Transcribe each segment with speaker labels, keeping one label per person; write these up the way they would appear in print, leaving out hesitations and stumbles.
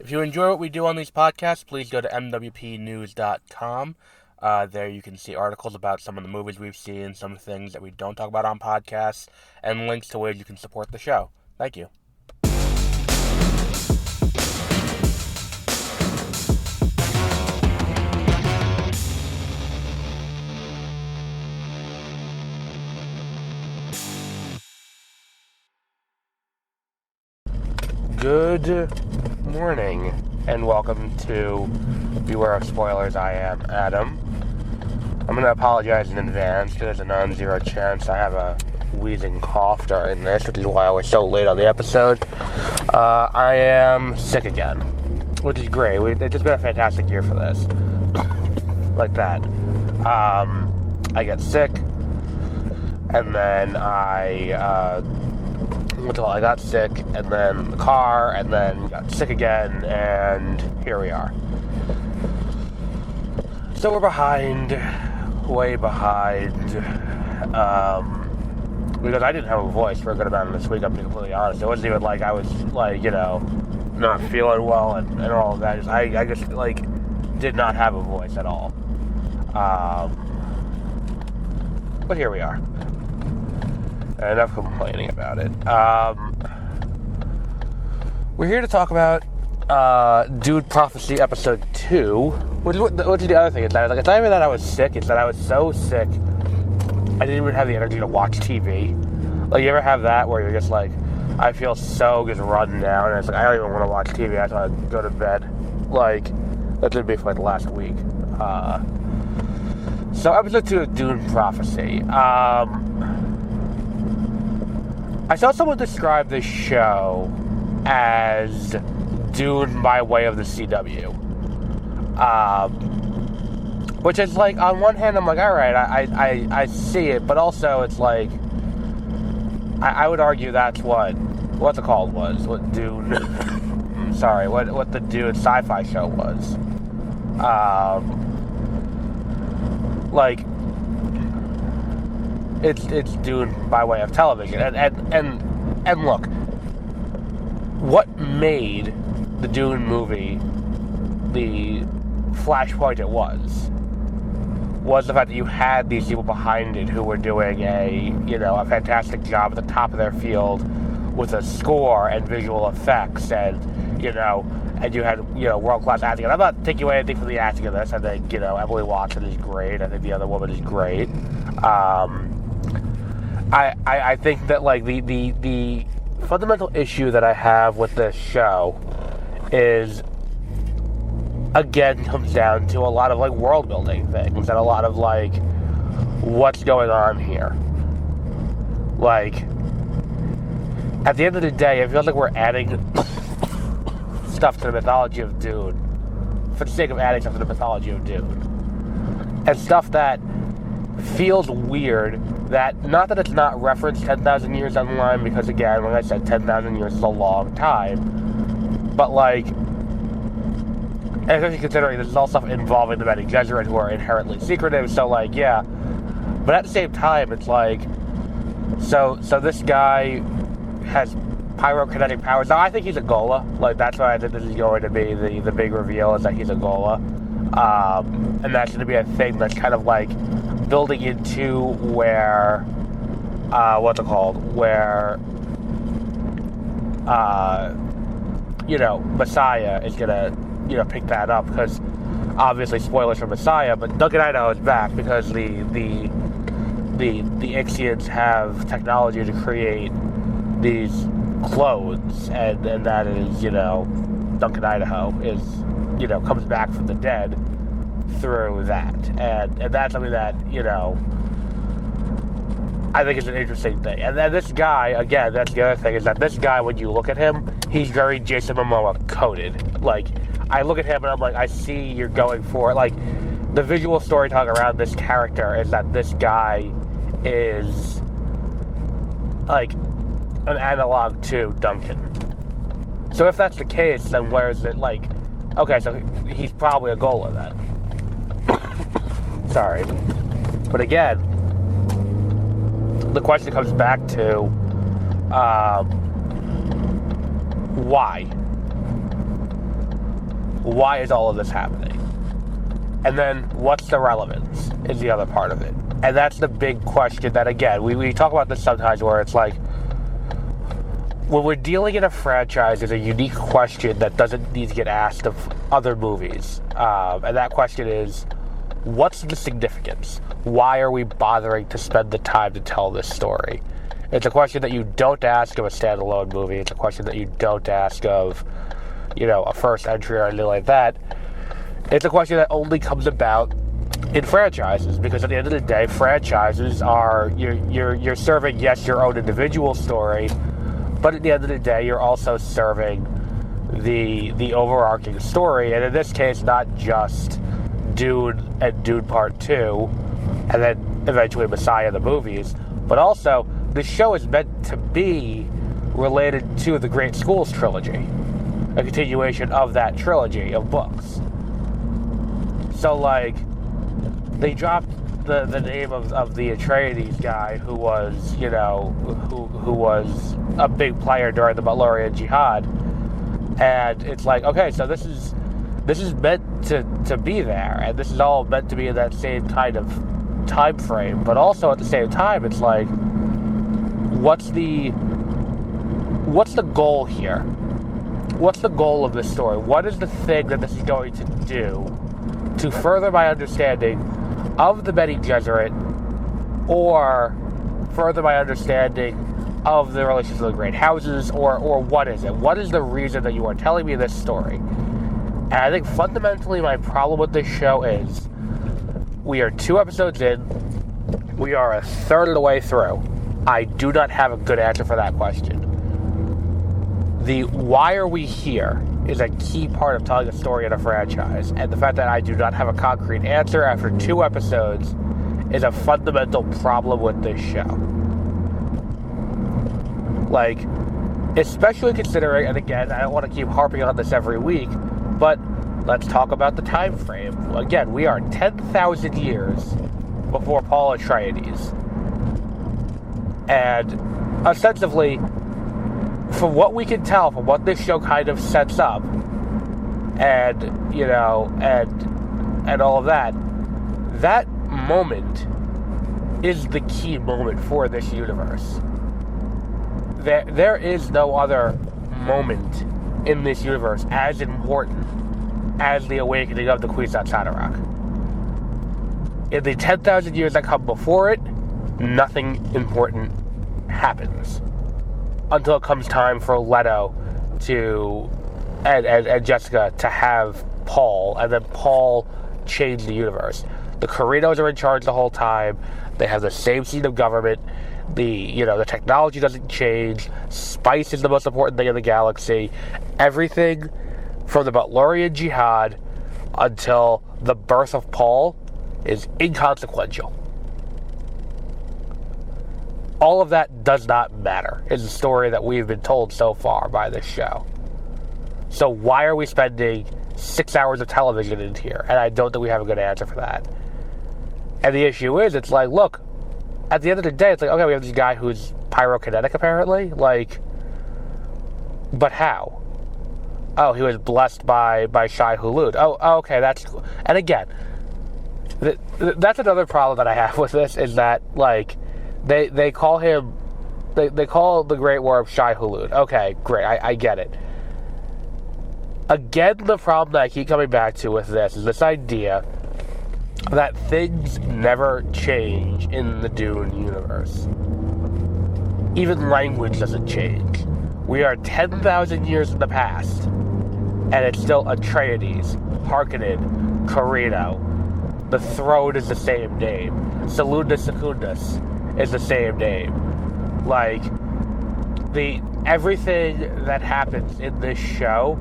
Speaker 1: If you enjoy what we do on these podcasts, please go to mwpnews.com. There you can see articles about some of the movies we've seen, some things that we don't talk about on podcasts, and links to ways you can support the show. Thank you. Good morning, and welcome to Beware of Spoilers. I am Adam. I'm going to apologize in advance. There's a non-zero chance I have a wheezing cough during this, which is why I was so late on the episode. I am sick again, which is great. It's just been a fantastic year for this. Like that. I get sick, and then I got sick, and then the car, and then got sick again, and here we are. So we're behind, way behind, because I didn't have a voice for a good amount of this week, I'm being completely honest. It wasn't even like I was, not feeling well and all of that. I just, did not have a voice at all. But here we are. Enough complaining about it. We're here to talk about Dune Prophecy Episode 2. Which is the other thing. It's not even that I was sick. It's that I was so sick, I didn't even have the energy to watch TV. You ever have that where you're just I feel so just run down, and it's I don't even want to watch TV. I just want to go to bed. That's been me for the last week. So Episode 2 of Dune Prophecy. I saw someone describe this show as Dune by way of the CW. Which is on one hand, I'm alright, I see it, but also it's I would argue that's what the call was, what Dune, sorry, what the Dune sci-fi show was. It's Dune by way of television, and look, what made the Dune movie the flashpoint it was the fact that you had these people behind it who were doing a fantastic job at the top of their field with a score and visual effects, and you had world-class acting. And I'm not taking away anything from the acting of this. I think Emily Watson is great. I think the other woman is great. I think that the fundamental issue that I have with this show is, again, comes down to a lot of world building things and a lot of what's going on here. At the end of the day, it feels like we're adding stuff to the mythology of Dune for the sake of adding stuff to the mythology of Dune, and stuff that feels weird. That, not that it's not referenced 10,000 years down the line, because again, like I said, 10,000 years is a long time, but especially considering this is all stuff involving the Bene Gesserit, who are inherently secretive, so yeah, but at the same time, it's so this guy has pyrokinetic powers. Now, I think he's a Gola. That's why I think this is going to be the big reveal, is that he's a Gola, and that's going to be a thing that's kind of building into where, Messiah is gonna, pick that up, because obviously spoilers for Messiah, but Duncan Idaho is back because the Ixians have technology to create these clones, and that is, Duncan Idaho is, comes back from the dead through that, and that's something that I think is an interesting thing. And then this guy, again, that's the other thing, is that this guy, when you look at him, he's very Jason Momoa coded. I look at him and I'm I see you're going for the visual storytelling around this character is that this guy is an analog to Duncan. So if that's the case, then where is it okay, so he's probably a Gola then. Sorry. But again, the question comes back to why? why is all of this happening? And then, what's the relevance is the other part of it. And that's the big question that, again, we talk about this sometimes where it's like, when we're dealing in a franchise, there's a unique question that doesn't need to get asked of other movies. And that question is, what's the significance? Why are we bothering to spend the time to tell this story? It's a question that you don't ask of a standalone movie. It's a question that you don't ask of, a first entry or anything like that. It's a question that only comes about in franchises, because at the end of the day, franchises are, you're serving, yes, your own individual story, but at the end of the day, you're also serving the overarching story, and in this case, not just Dune and Dune Part 2, and then eventually Messiah the movies, but also the show is meant to be related to the Great Schools trilogy, a continuation of that trilogy of books. So, they dropped the name of the Atreides guy who was, who was a big player during the Balorian Jihad, and it's like, okay, so this is meant to be there, and this is all meant to be in that same kind of time frame, but also at the same time, it's like, what's the goal here? What's the goal of this story? What is the thing that this is going to do to further my understanding of the Bene Gesserit, or further my understanding of the relations of the great houses, or what is it? What is the reason that you are telling me this story? And I think fundamentally my problem with this show is, we are 2 episodes in, we are a third of the way through. I do not have a good answer for that question. The why are we here is a key part of telling a story in a franchise, and the fact that I do not have a concrete answer after 2 episodes is a fundamental problem with this show. Especially considering, and again, I don't want to keep harping on this every week, but let's talk about the time frame. Again, we are 10,000 years before Paul Atreides. And ostensibly, from what we can tell, from what this show kind of sets up, and and all of that, that moment is the key moment for this universe. There is no other moment in this universe as important as the awakening of the Kwisatz Haderach. In the 10,000 years that come before it, nothing important happens until it comes time for Leto and Jessica to have Paul, and then Paul changed the universe. The Corrinos are in charge the whole time. They have the same seat of government. The technology doesn't change. Spice is the most important thing in the galaxy. Everything from the Butlerian Jihad until the birth of Paul is inconsequential. All of that does not matter is the story that we've been told so far by this show. So why are we spending 6 hours of television in here? And I don't think we have a good answer for that. And the issue is, it's like, look, at the end of the day, it's like, okay, we have this guy who's pyrokinetic, apparently. But how? Oh, he was blessed by Shai Hulud. Oh, okay, that's cool. And again, that's another problem that I have with this, is that, they call him, they call the Great War Shai Hulud. Okay, great, I get it. Again, the problem that I keep coming back to with this is this idea that things never change in the Dune universe. Even language doesn't change. We are 10,000 years in the past, and it's still Atreides, Harkonnen, Corrino. The throne is the same name. Salunda Secundus is the same name. Everything that happens in this show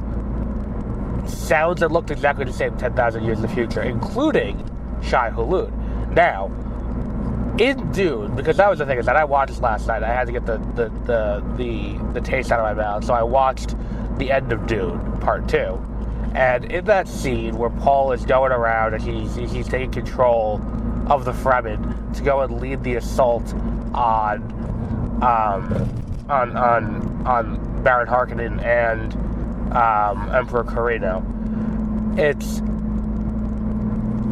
Speaker 1: sounds and looks exactly the same 10,000 years in the future, including Shai Hulud. Now, in Dune, because that was the thing, is that I watched this last night. I had to get the taste out of my mouth, so I watched the end of Dune, Part 2. And in that scene where Paul is going around and he's taking control of the Fremen to go and lead the assault on Baron Harkonnen and Emperor Corrino,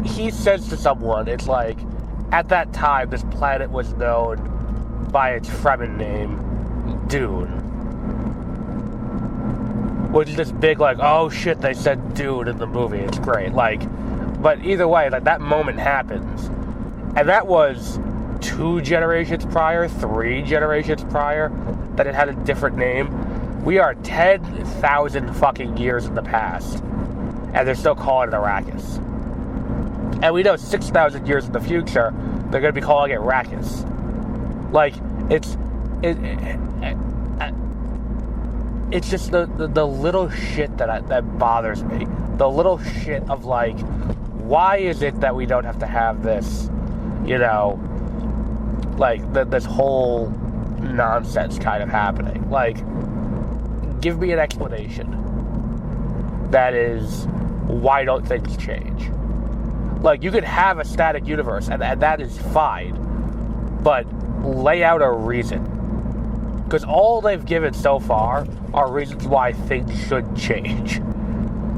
Speaker 1: he says to someone, it's like, at that time, this planet was known by its Fremen name, Dune. Which is this big, like, oh shit, they said Dune in the movie, it's great. Like, but either way, like, that moment happens. And that was 2 generations prior, 3 generations prior, that it had a different name. We are 10,000 fucking years in the past, and they're still calling it Arrakis. And we know 6,000 years in the future, they're going to be calling it Arrakis. Like, it's just the little shit that bothers me. The little shit of, like, why is it that we don't have to have this, you know, like, this whole nonsense kind of happening? Like, give me an explanation. That is, why don't things change? Like, you could have a static universe, and that is fine, but lay out a reason. Because all they've given so far are reasons why things should change.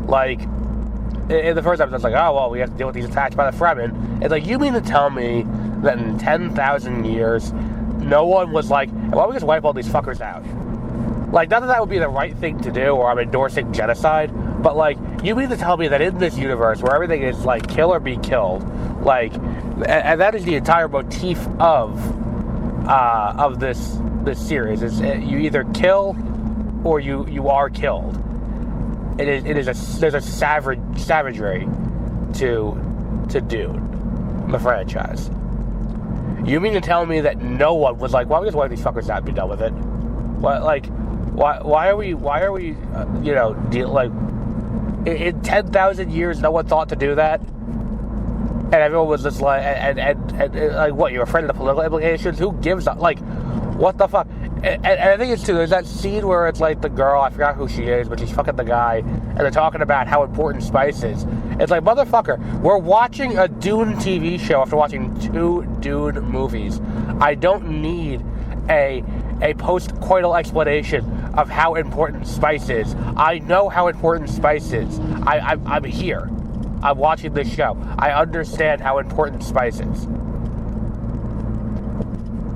Speaker 1: Like, in the first episode, it's like, oh, well, we have to deal with these attacks by the Fremen. It's like, you mean to tell me that in 10,000 years, no one was like, why don't we just wipe all these fuckers out? Like, not that that would be the right thing to do, or I'm endorsing genocide, but, like, you mean to tell me that in this universe, where everything is, like, kill or be killed, like, and that is the entire motif of this series, is you either kill or you are killed. There's a savagery to Dune, the franchise. You mean to tell me that no one was like, why don't we just wipe these fuckers out and be done with it? What, like, why are we you know, like, in 10,000 years no one thought to do that? And everyone was just like, and like, what, you're afraid of the political implications? Who gives up? Like, what the fuck? And I think it's too, there's that scene where it's like the girl, I forgot who she is, but she's fucking the guy, and they're talking about how important spice is. It's like, motherfucker, we're watching a Dune TV show after watching 2 Dune movies. I don't need a post-coital explanation of how important spice is. I know how important spice is. I'm here. I'm watching this show. I understand how important spice is.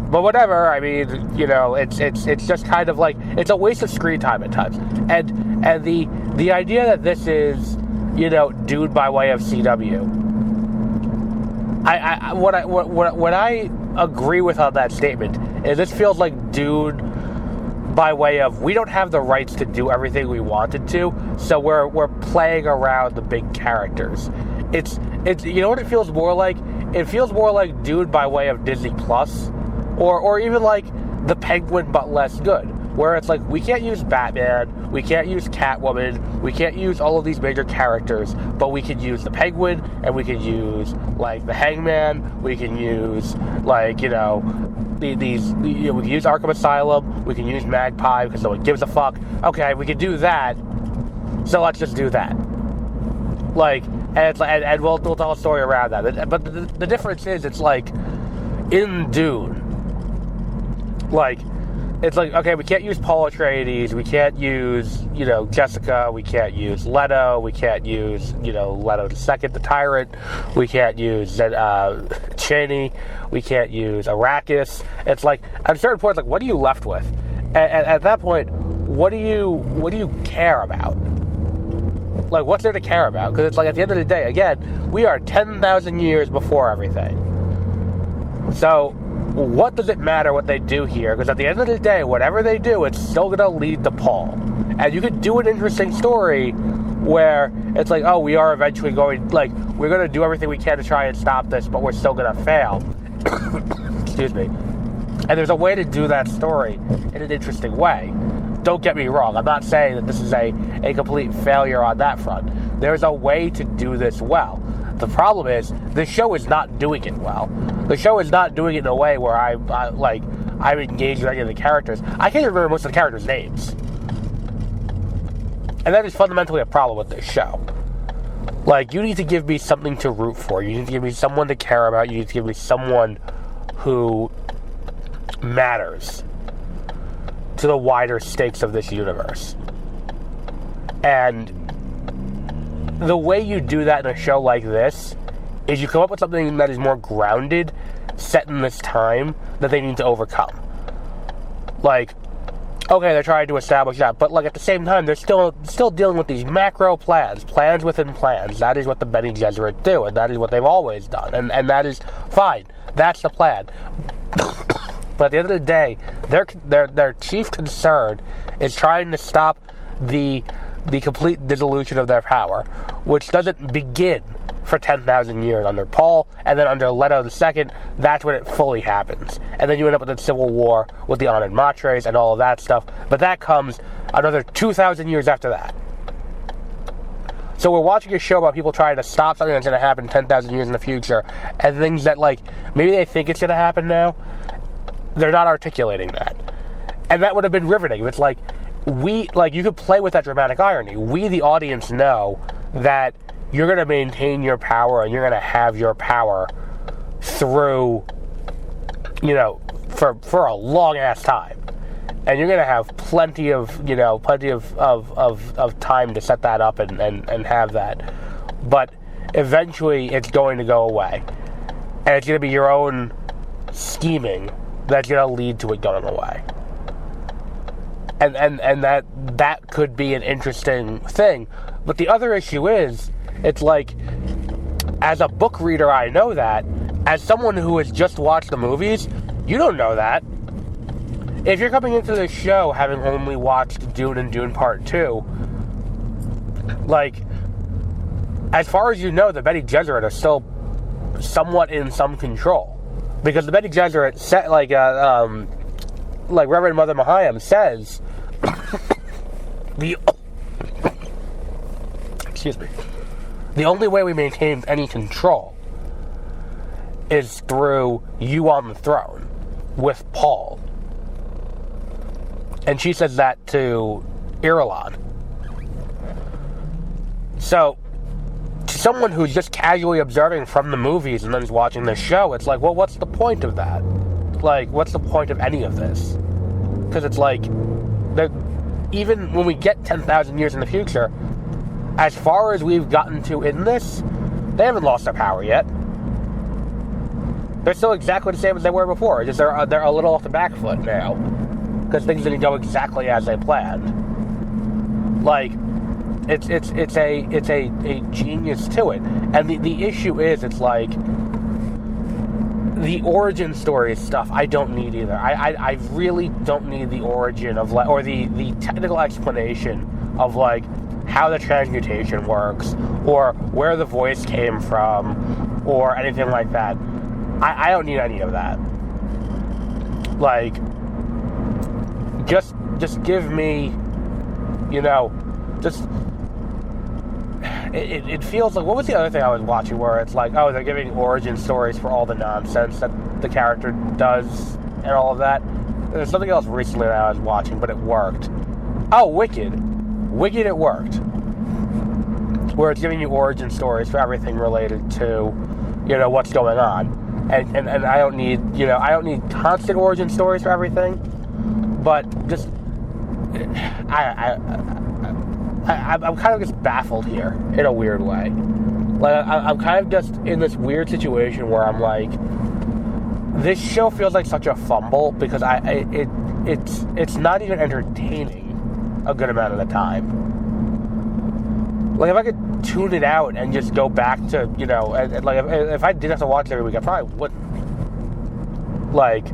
Speaker 1: But whatever, I mean, you know, it's just kind of like, it's a waste of screen time at times. And the idea that this is, you know, Dune by way of CW. What I agree with on that statement is this feels like Dune by way of, we don't have the rights to do everything we wanted to, so we're playing around the big characters. It's you know what it feels more like? It feels more like Dune by way of Disney Plus. Or even like the Penguin but less good, where it's like, we can't use Batman, we can't use Catwoman, we can't use all of these major characters, but we can use the Penguin, and we can use like the Hangman, we can use like, you know, we can use Arkham Asylum, we can use Magpie because no one gives a fuck. Okay, we can do that, so let's just do that. Like, and we'll tell a story around that. But the difference is, it's like, in Dune, like, it's like, okay, we can't use Paul Atreides, we can't use, you know, Jessica, we can't use Leto, we can't use, you know, Leto II, the Tyrant, we can't use Chani, we can't use Arrakis. It's like, at a certain point, it's like, what are you left with? And at that point, what do you care about? Like, what's there to care about? Because it's like, at the end of the day, again, we are 10,000 years before everything. So, what does it matter what they do here? Because at the end of the day, whatever they do, it's still going to lead to Paul. And you could do an interesting story where it's like, oh, we are eventually going, like, we're going to do everything we can to try and stop this, but we're still going to fail. Excuse me. And there's a way to do that story in an interesting way. Don't get me wrong. I'm not saying that this is a complete failure on that front. There's a way to do this well. The problem is, the show is not doing it well. The show is not doing it in a way where I'm engaged with any of the characters. I can't even remember most of the characters' names. And that is fundamentally a problem with this show. Like, you need to give me something to root for. You need to give me someone to care about. You need to give me someone who matters to the wider stakes of this universe. And the way you do that in a show like this is you come up with something that is more grounded, set in this time, that they need to overcome. Like, okay, they're trying to establish that, but like at the same time, they're still dealing with these macro plans within plans. That is what the Bene Gesserit do, and that is what they've always done, and that is fine. That's the plan. But at the end of the day, their chief concern is trying to stop the complete dissolution of their power, which doesn't begin for 10,000 years under Paul, and then under Leto II, that's when it fully happens. And then you end up with a civil war with the Honored Matres and all of that stuff, but that comes another 2,000 years after that. So we're watching a show about people trying to stop something that's going to happen 10,000 years in the future, and things that, like, maybe they think it's going to happen now, they're not articulating that. And that would have been riveting. It's like, you could play with that dramatic irony. We, the audience, know that you're going to maintain your power and you're going to have your power through, for a long ass time. And you're going to have plenty of time to set that up and have that. But eventually it's going to go away. And it's going to be your own scheming that's going to lead to it going away. And that could be an interesting thing. But the other issue is, it's like, as a book reader, I know that. As someone who has just watched the movies, you don't know that. If you're coming into this show having only watched Dune and Dune Part 2, like, as far as you know, the Bene Gesserit are still somewhat in some control. Because the Bene Gesserit, like Reverend Mother Mahayam says, the only way we maintain any control is through you on the throne with Paul. And she says that to Irulan. So, to someone who's just casually observing from the movies and then is watching this show, it's like, well, what's the point of that? Like, what's the point of any of this? Because it's like, even when we get 10,000 years in the future, as far as we've gotten to in this, they haven't lost their power yet. They're still exactly the same as they were before. Just they're a little off the back foot now, because things didn't go exactly as they planned. Like, it's a genius to it. And the issue is, it's like, the origin story stuff I don't need either. I really don't need the origin of, like, or the technical explanation of, like, how the transmutation works, or where the voice came from, or anything like that. I don't need any of that. Like, just give me, it feels like, what was the other thing I was watching where it's like, oh, they're giving origin stories for all the nonsense that the character does and all of that. There's something else recently that I was watching, but it worked. Oh, Wicked, it worked. Where it's giving you origin stories for everything related to, what's going on. And I don't need, I don't need constant origin stories for everything, but just, I'm kind of just baffled here in a weird way. Like, I'm kind of just in this weird situation where I'm like, this show feels like such a fumble because it's not even entertaining a good amount of the time. Like, if I could tune it out and just go back to, like, if I did have to watch it every week, I probably wouldn't. Like,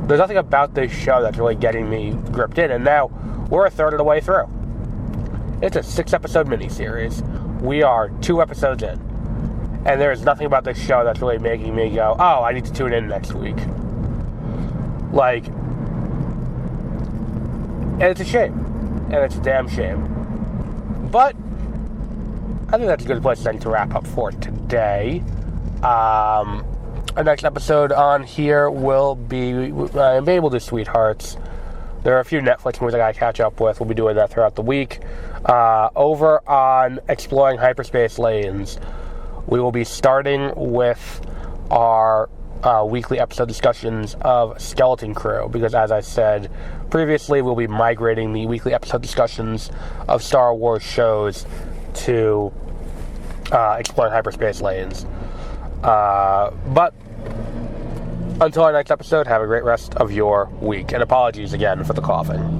Speaker 1: there's nothing about this show that's really getting me gripped in, and now we're a third of the way through. It's a 6-episode miniseries. We are 2 episodes in. And there is nothing about this show that's really making me go, oh, I need to tune in next week. Like, and it's a shame. And it's a damn shame. But I think that's a good place to wrap up for today. Our next episode on here will be maybe we'll do Sweethearts. There are a few Netflix movies I gotta catch up with. We'll be doing that throughout the week. Over on Exploring Hyperspace Lanes, we will be starting with our weekly episode discussions of Skeleton Crew, because as I said previously, we'll be migrating the weekly episode discussions of Star Wars shows to exploring hyperspace lanes. But until our next episode, have a great rest of your week. And apologies again for the coughing.